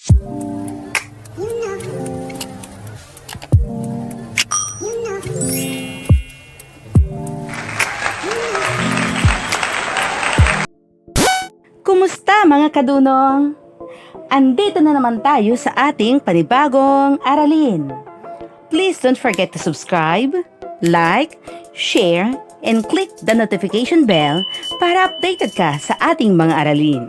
Kumusta mga kadunong? Andito na naman tayo sa ating panibagong aralin. Please don't forget to subscribe, like, share, and click the notification bell para updated ka sa ating mga aralin.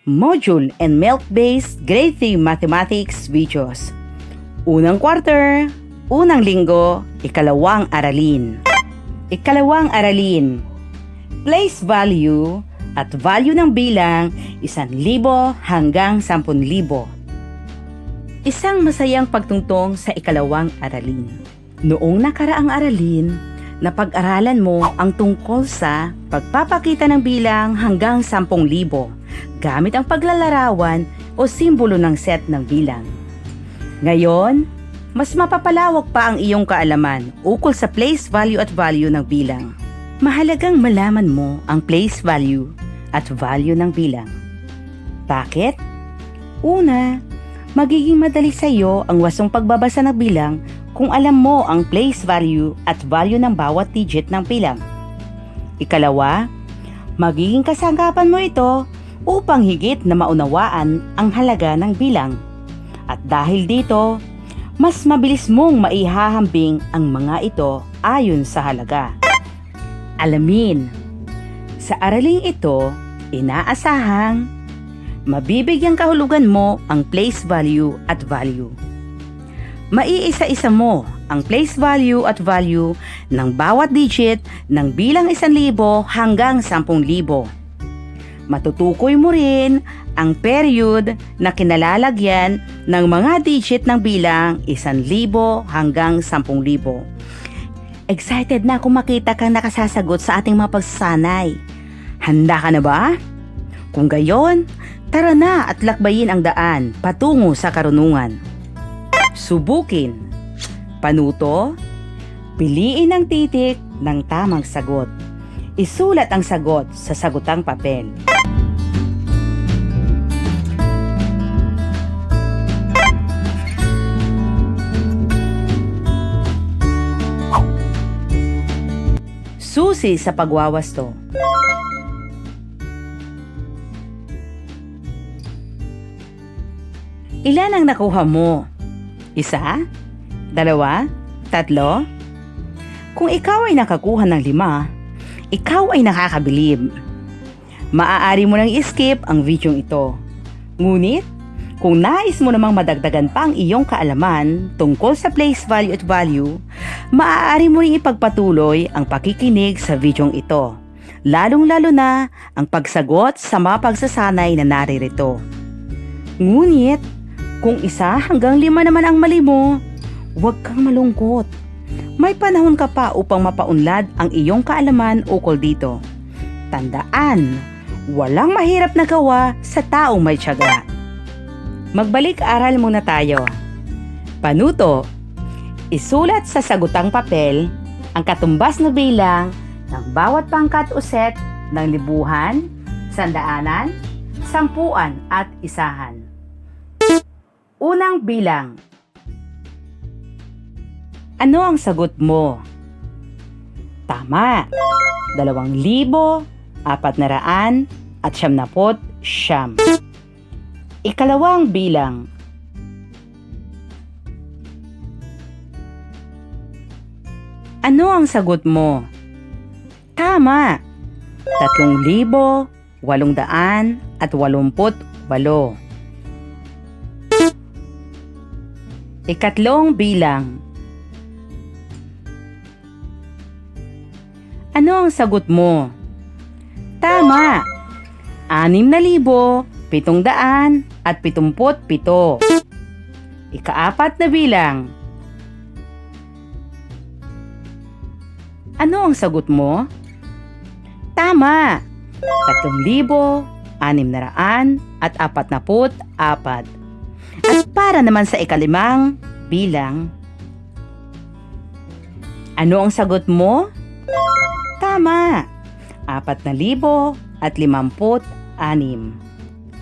Module and Milk-Based Grade 3 Mathematics Videos. Unang quarter, unang linggo, ikalawang aralin. Ikalawang aralin. Place value at value ng bilang 1,000 hanggang 10,000. Isang masayang pagtungtong sa ikalawang aralin. Noong nakaraang aralin, napag-aralan mo ang tungkol sa pagpapakita ng bilang hanggang 10,000 gamit ang paglalarawan o simbolo ng set ng bilang. Ngayon, mas mapapalawak pa ang iyong kaalaman ukol sa place value at value ng bilang. Mahalagang malaman mo ang place value at value ng bilang. Bakit? Una, magiging madali sa iyo ang wasong pagbabasa ng bilang kung alam mo ang place value at value ng bawat digit ng bilang. Ikalawa, magiging kasangkapan mo ito upang higit na maunawaan ang halaga ng bilang. At dahil dito, mas mabilis mong maihahambing ang mga ito ayon sa halaga. Alamin, sa araling ito, inaasahang mabibigyang kahulugan mo ang place value at value. Maiisa-isa mo ang place value at value ng bawat digit ng bilang 1,000 hanggang 10,000. Matutukoy mo rin ang period na kinalalagyan ng mga digit ng bilang 1,000 hanggang 10,000. Excited na kung makita kang nakasasagot sa ating mga pagsasanay. Handa ka na ba? Kung gayon, tara na at lakbayin ang daan patungo sa karunungan. Subukin. Panuto. Piliin ang titik ng tamang sagot. Isulat ang sagot sa sagutang papel. Susi sa pagwawasto. Ilan ang nakuha mo? 1? 2? 3? Kung ikaw ay nakakuha ng 5, ikaw ay nakakabilib. Maaari mo nang i-skip ang video ito. Ngunit, kung nais mo namang madagdagan pa ang iyong kaalaman tungkol sa place value at value, maaari mo ring ipagpatuloy ang pakikinig sa video ito, lalong-lalo na ang pagsagot sa mga pagsasanay na naririto. Ngunit, kung 1 hanggang 5 naman ang mali mo, huwag kang malungkot. May panahon ka pa upang mapaunlad ang iyong kaalaman ukol dito. Tandaan, walang mahirap na gawa sa taong may tiyaga. Magbalik-aral muna tayo. Panuto. Isulat sa sagutang papel ang katumbas na bilang ng bawat pangkat o set ng libuhan, sandaanan, sampuan at isahan. Unang bilang. Ano ang sagot mo? Tama. 2,499. Ikalawang bilang. Ano ang sagot mo? Tama. 3,888. Ikatlong bilang. Ano ang sagot mo? Tama. 6,777. Ikaapat na bilang. Ano ang sagot mo? Tama. 3,644. At para naman sa ikalimang bilang. Ano ang sagot mo? Tama. 4,056.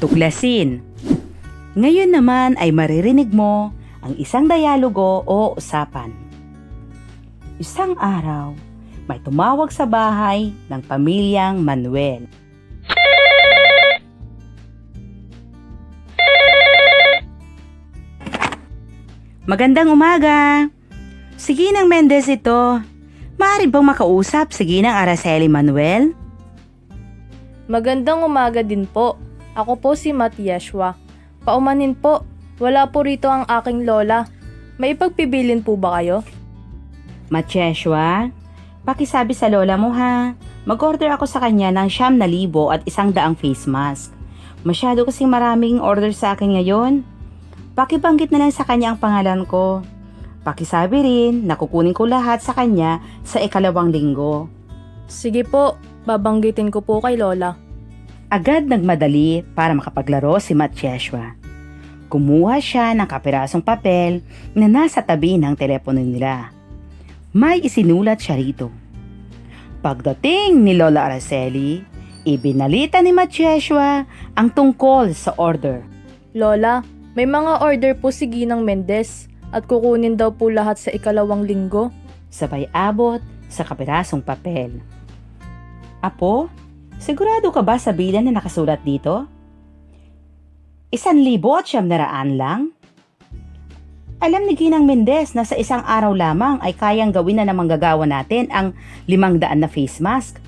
Tuklasin. Ngayon naman ay maririnig mo ang isang dialogo o usapan. Isang araw, may tumawag sa bahay ng pamilyang Manuel. Magandang umaga! Si Ginang Mendez ito. Maaari bang makausap si Ginang Araceli Manuel? Magandang umaga din po. Ako po si Matiashwa. Paumanin po, wala po rito ang aking lola. May ipagpibilin po ba kayo? Matiashwa, pakisabi sa lola mo ha. Mag-order ako sa kanya ng 9,000 at 100 face mask. Masyado kasing maraming order sa akin ngayon. Pakibanggit na lang sa kanya ang pangalan ko. Pakisabi rin na kukunin ko lahat sa kanya sa ikalawang linggo. Sige po, babanggitin ko po kay lola. Agad nagmadali para makapaglaro si Matiashwa. Kumuha siya ng kapirasong papel na nasa tabi ng telepono nila. May isinulat siya rito. Pagdating ni Lola Araceli, ibinalita ni Matiashwa ang tungkol sa order. Lola, may mga order po si Ginang Mendez at kukunin daw po lahat sa ikalawang linggo. Sabay abot sa kapirasong papel. Apo, sigurado ka ba sa bilang na nakasulat dito? 1,900 lang? Alam ni Ginang Mendez na sa isang araw lamang ay kayang gawin na ng manggagawa natin ang 500 na face mask.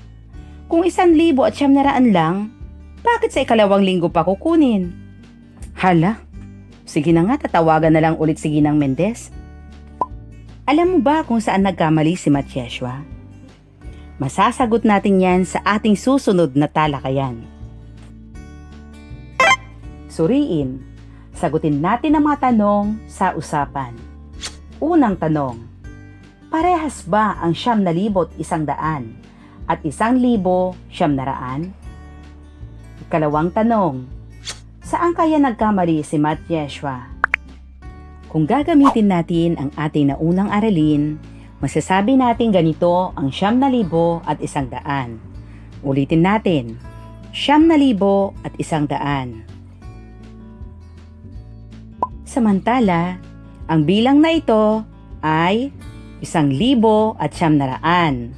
Kung 1,900 lang, bakit sa ikalawang linggo pa kukunin? Hala, sige na nga, tatawagan na lang ulit si Ginang Mendez. Alam mo ba kung saan nagkamali si Matiashwa? Masasagot natin yan sa ating susunod na talakayan. Suriin, sagutin natin ang mga tanong sa usapan. Unang tanong, parehas ba ang 9,100 at 1,900? Ikalawang tanong, saan kaya nagkamali si Matiashwa? Kung gagamitin natin ang ating naunang aralin, masasabi natin ganito ang 9,000 at 100. Ulitin natin, 9,000 at 100. Samantala, ang bilang na ito ay 1,000 at 900.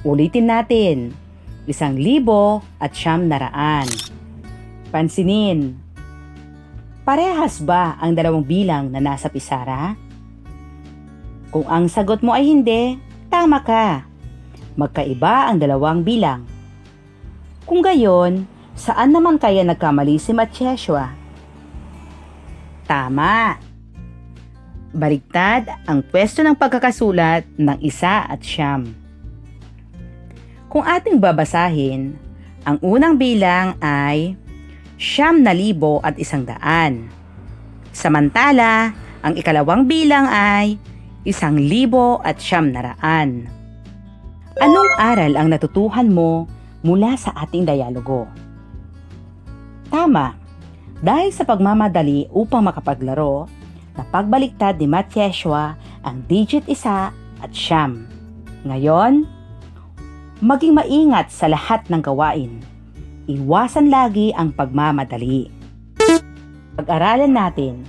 Ulitin natin, 1,000 at 900. Pansinin, parehas ba ang dalawang bilang na nasa pisara? Kung ang sagot mo ay hindi, tama ka. Magkaiba ang dalawang bilang. Kung gayon, saan naman kaya nagkamali si Matiashwa? Tama. Baliktad ang pwesto ng pagkakasulat ng 1 at 9. Kung ating babasahin, ang unang bilang ay 9,000 at 100. Samantala, ang ikalawang bilang ay 1,000 at 900. Anong aral ang natutuhan mo mula sa ating dialogo? Tama, dahil sa pagmamadali upang makapaglaro, napagbaliktad ni Matiashwa ang digit 1 at 9. Ngayon, maging maingat sa lahat ng gawain. Iwasan lagi ang pagmamadali. Pag-aralan natin,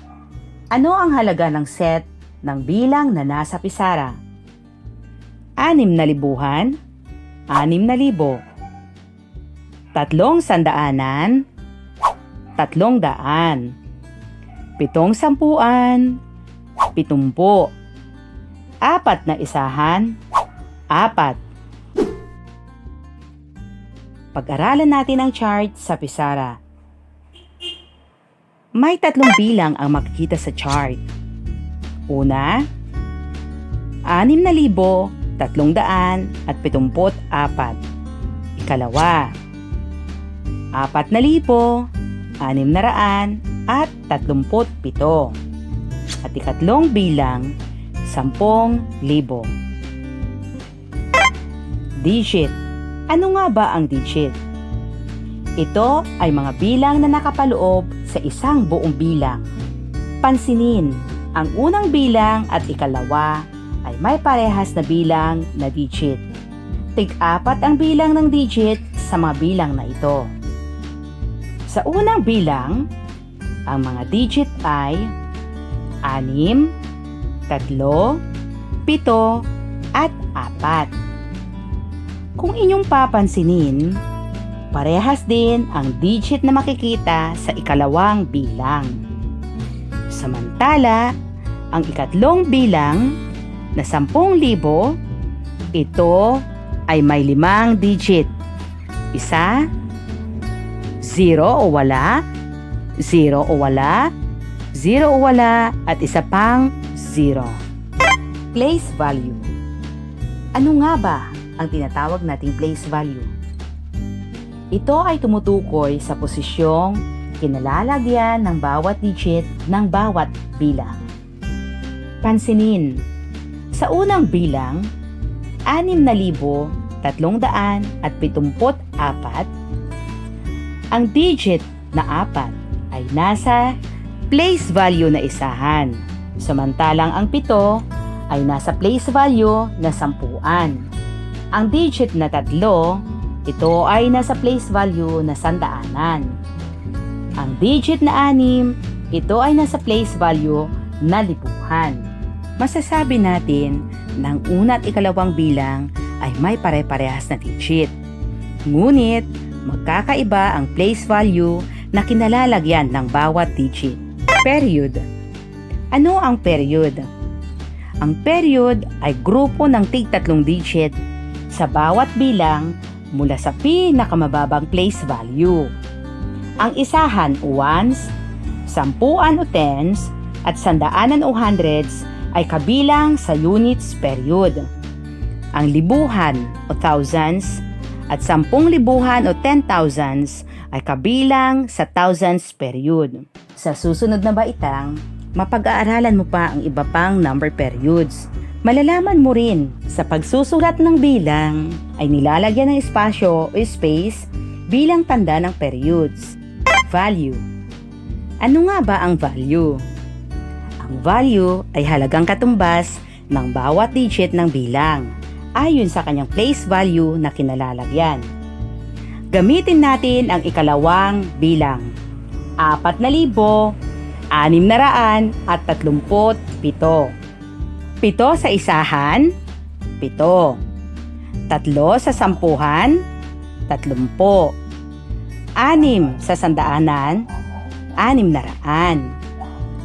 ano ang halaga ng set ng bilang na nasa pisara? 6,000, 6,000. 3 sandaanan, 300. 7 sampuan, 70. 4 na isahan, 4. Pag-aralan natin ang chart sa pisara. May 3 bilang ang makikita sa chart. Una, 6,374. Ikalawa, 4,637. At ikatlong bilang, 10,000. Digit. Ano nga ba ang digit? Ito ay mga bilang na nakapaloob sa isang buong bilang. Pansinin, ang unang bilang at ikalawa ay may parehas na bilang na digit. Tig-4 ang bilang ng digit sa mga bilang na ito. Sa unang bilang, ang mga digit ay 6, 3, 7, at 4. Kung inyong papansinin, parehas din ang digit na makikita sa ikalawang bilang. Samantala, ang ikatlong bilang na 10,000, ito ay may 5 digit. Isa, 0 o wala, 0 o wala, 0 o wala, at isa pang 0. Place value. Ano nga ba ang tinatawag nating place value? Ito ay tumutukoy sa posisyong kinalalagyan ng bawat digit ng bawat bilang. Pansinin, sa unang bilang, 6,374, ang digit na 4 ay nasa place value na isahan, samantalang ang 7 ay nasa place value na 10. Ang digit na 3, ito ay nasa place value na 100. Ang digit na 6, ito ay nasa place value na 1,000. Masasabi natin na ang una at ikalawang bilang ay may pare-parehas na digit. Ngunit, magkakaiba ang place value na kinalalagyan ng bawat digit. Period. Ano ang period? Ang period ay grupo ng tig-3 digit sa bawat bilang mula sa pinakamababang place value. Ang isahan o ones, sampuan o tens, at sandaanan o hundreds ay kabilang sa units period. Ang libuhan o thousands at 10,000 o 10,000s ay kabilang sa thousands period. Sa susunod na baitang, mapag-aaralan mo pa ang iba pang number periods. Malalaman mo rin sa pagsusulat ng bilang ay nilalagyan ng espasyo o space bilang tanda ng periods. Value. Ano nga ba ang value? Ang value ay halagang katumbas ng bawat digit ng bilang ayon sa kanyang place value na kinalalagyan. Gamitin natin ang ikalawang bilang, 4,637. 7 sa isahan, 7. 3 sa sampuhan, 30. 6 sa sandaanan, 600.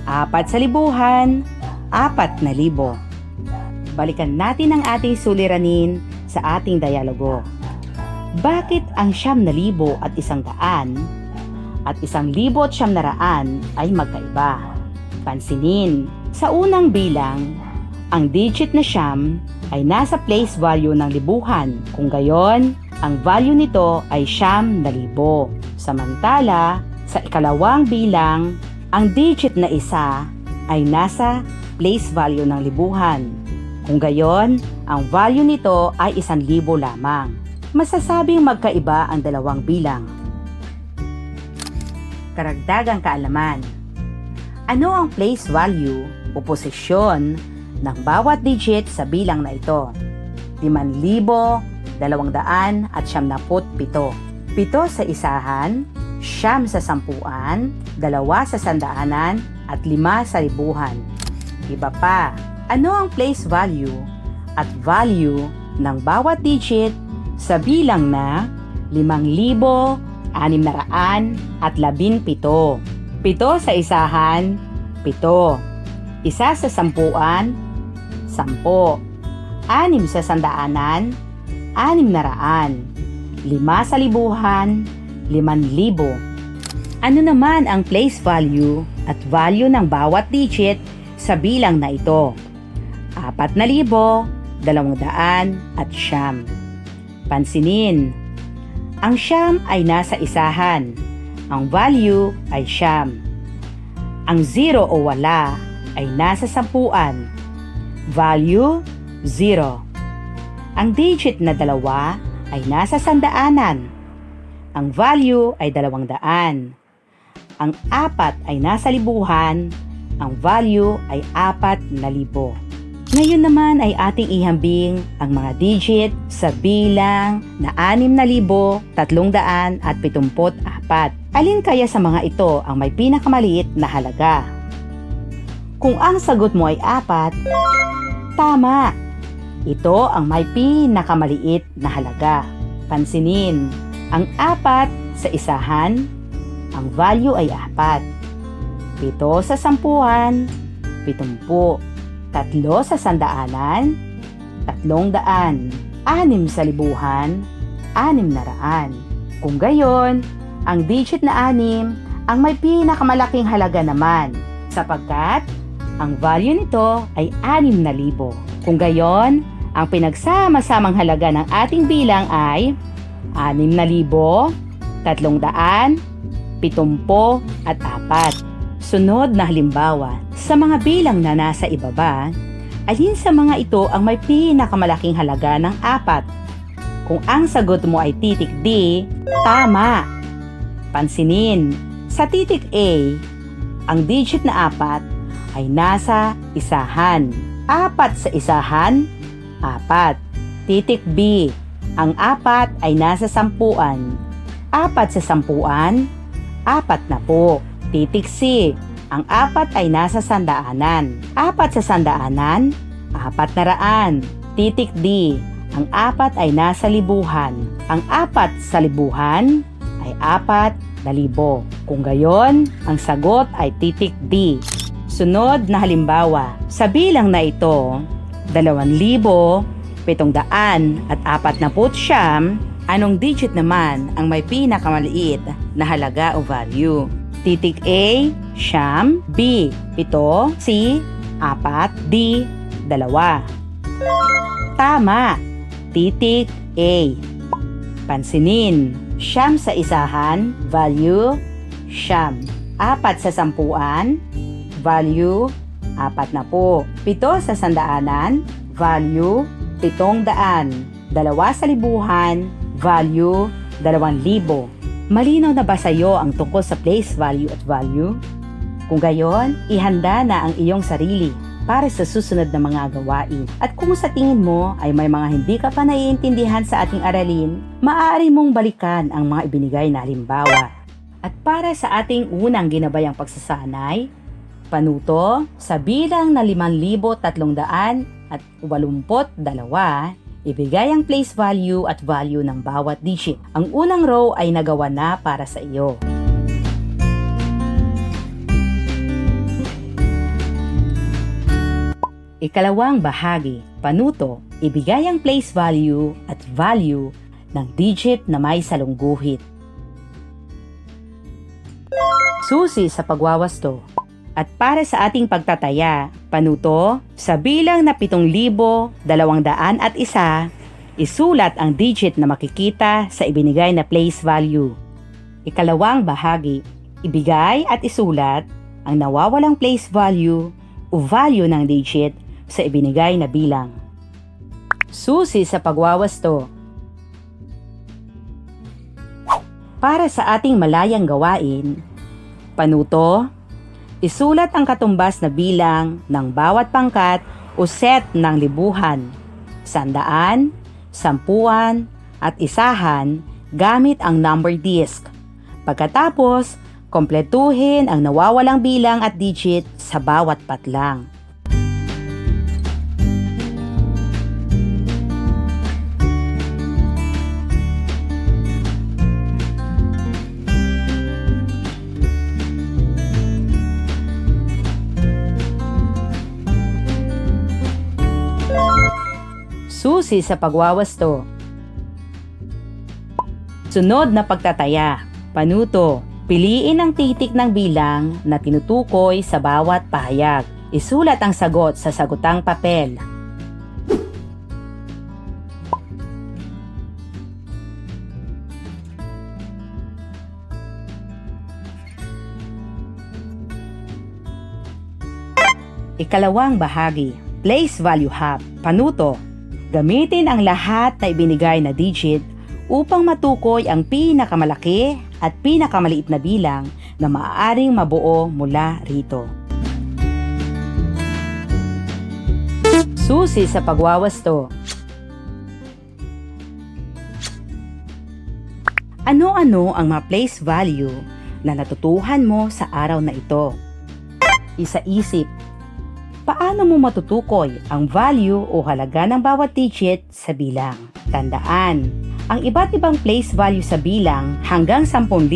4 sa libuhan, 4,000. Balikan natin ang ating suliranin sa ating dialogo. Bakit ang 9,000 at 100 at 1,000 at 900 ay magkaiba? Pansinin, sa unang bilang, ang digit na 9 ay nasa place value ng libuhan. Kung gayon, ang value nito ay 9,000. Samantala, sa ikalawang bilang, ang digit na 1 ay nasa place value ng libuhan. Kung gayon, ang value nito ay 1,000 lamang. Masasabing magkaiba ang dalawang bilang. Karagdagang kaalaman. Ano ang place value o posisyon ng bawat digit sa bilang na ito? 5,297. 7 sa isahan, 9 sa sampuan, 2 sa sandaanan, at 5 sa libuhan. Iba pa, ano ang place value at value ng bawat digit sa bilang na 5,617. 7 sa isahan, 7. 1 sa sampuan, 10. 6 sa sandaanan, 600. 5 sa libuhan, 5,000. Ano naman ang place value at value ng bawat digit sa bilang na ito? 4,200. Pansinin, ang 9 ay nasa isahan. Ang value ay 9. Ang 0 o wala ay nasa sampuan. Value, 0. Ang digit na 2 ay nasa sandaanan. Ang value ay 200. Ang 4 ay nasa libuhan. Ang value ay 4,000. Ngayon naman ay ating ihambing ang mga digit sa bilang na 6,374. Alin kaya sa mga ito ang may pinakamaliit na halaga? Kung ang sagot mo ay 4, tama! Ito ang may pinakamaliit na halaga. Pansinin, ang 4 sa isahan, ang value ay 4. 7 sa sampuan, 70. 3 sa sandaanan, 300. 6 sa libuhan, 600. Kung gayon, ang digit na 6 ang may pinakamalaking halaga naman sapagkat ang value nito ay 6,000. Kung gayon, ang pinagsama-samang halaga ng ating bilang ay 6,374. Sunod na halimbawa, sa mga bilang na nasa ibaba, alin sa mga ito ang may pinakamalaking halaga ng 4? Kung ang sagot mo ay titik D, tama! Pansinin, sa titik A, ang digit na 4 ay nasa isahan. 4 sa isahan, 4. Titik B, ang 4 ay nasa sampuan. 4 sa sampuan, 40. Titik C, ang 4 ay nasa sandaanan. 4 sa sandaanan, 400. Titik D, ang 4 ay nasa libuhan. Ang 4 sa libuhan ay 4,000. Kung gayon, ang sagot ay titik D. Sunod na halimbawa, sa bilang na ito, 2,749, anong digit naman ang may pinakamaliit na halaga o value? Titik A, siyam. B, 7. C, 4. D, 2. Tama! Titik A. Pansinin, siyam sa isahan, value, siyam. 4 sa sampuan, value, 40. 7 sa sandaanan, value, 700. 2 sa libuhan, value, 2,000. Malinaw na ba sa iyo ang tungkol sa place value at value? Kung gayon, ihanda na ang iyong sarili para sa susunod na mga gawain. At kung sa tingin mo ay may mga hindi ka pa naiintindihan sa ating aralin, maaari mong balikan ang mga ibinigay na halimbawa. At para sa ating unang ginabayang pagsasanay, panuto sa bilang na 5,382, ibigay ang place value at value ng bawat digit. Ang unang row ay nagawa na para sa iyo. Ikalawang bahagi, panuto, ibigay ang place value at value ng digit na may salungguhit. Susi sa pagwawasto. At para sa ating pagtataya, panuto, sa bilang na 7,201, isulat ang digit na makikita sa ibinigay na place value. Ikalawang bahagi, ibigay at isulat ang nawawalang place value o value ng digit sa ibinigay na bilang. Susi sa pagwawasto. Para sa ating malayang gawain, panuto, isulat ang katumbas na bilang ng bawat pangkat o set ng libuhan, sandaan, sampuan, at isahan gamit ang number disc. Pagkatapos, kompletuhin ang nawawalang bilang at digit sa bawat patlang. Susi sa pagwawasto. Sunod na pagtataya. Panuto, piliin ang titik ng bilang na tinutukoy sa bawat pahayag. Isulat ang sagot sa sagutang papel. Ikalawang bahagi, place value hub. Panuto, gamitin ang lahat na ibinigay na digit upang matukoy ang pinakamalaki at pinakamaliit na bilang na maaaring mabuo mula rito. Susi sa pagwawasto. Ano-ano ang mga place value na natutuhan mo sa araw na ito? Isa-isip. Paano mo matutukoy ang value o halaga ng bawat digit sa bilang? Tandaan, ang iba't ibang place value sa bilang hanggang 10,000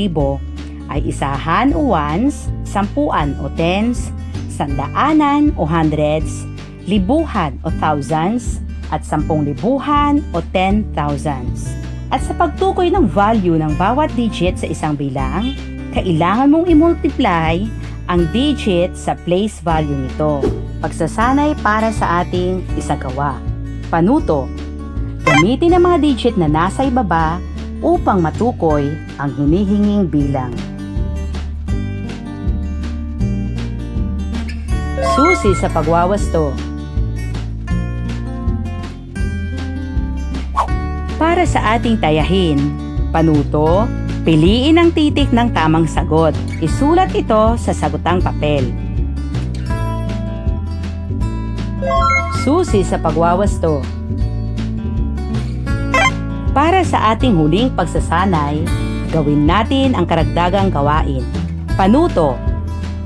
ay isahan o ones, sampuan o tens, sandaanan o hundreds, libuhan o thousands, at 10,000 o 10,000s. At sa pagtukoy ng value ng bawat digit sa isang bilang, kailangan mong i-multiply ang digit sa place value nito. Pagsasanay para sa ating isagawa. Panuto. Gamitin ang mga digit na nasa ibaba upang matukoy ang hinihinging bilang. Susi sa pagwawasto. Para sa ating tayahin, panuto, piliin ang titik ng tamang sagot. Isulat ito sa sagutang papel. Susi sa pagwawasto. Para sa ating huling pagsasanay, gawin natin ang karagdagang gawain. Panuto,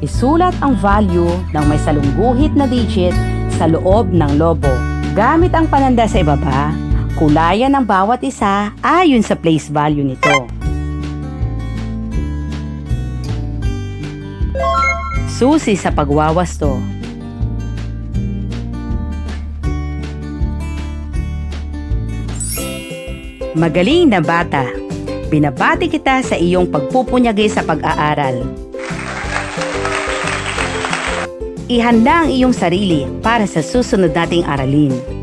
isulat ang value ng may salungguhit na digit sa loob ng lobo. Gamit ang pananda sa ibaba, kulayan ang bawat isa ayon sa place value nito. Susi sa pagwawasto. Magaling na bata, binabati kita sa iyong pagpupunyagi sa pag-aaral. Ihanda ang iyong sarili para sa susunod nating aralin.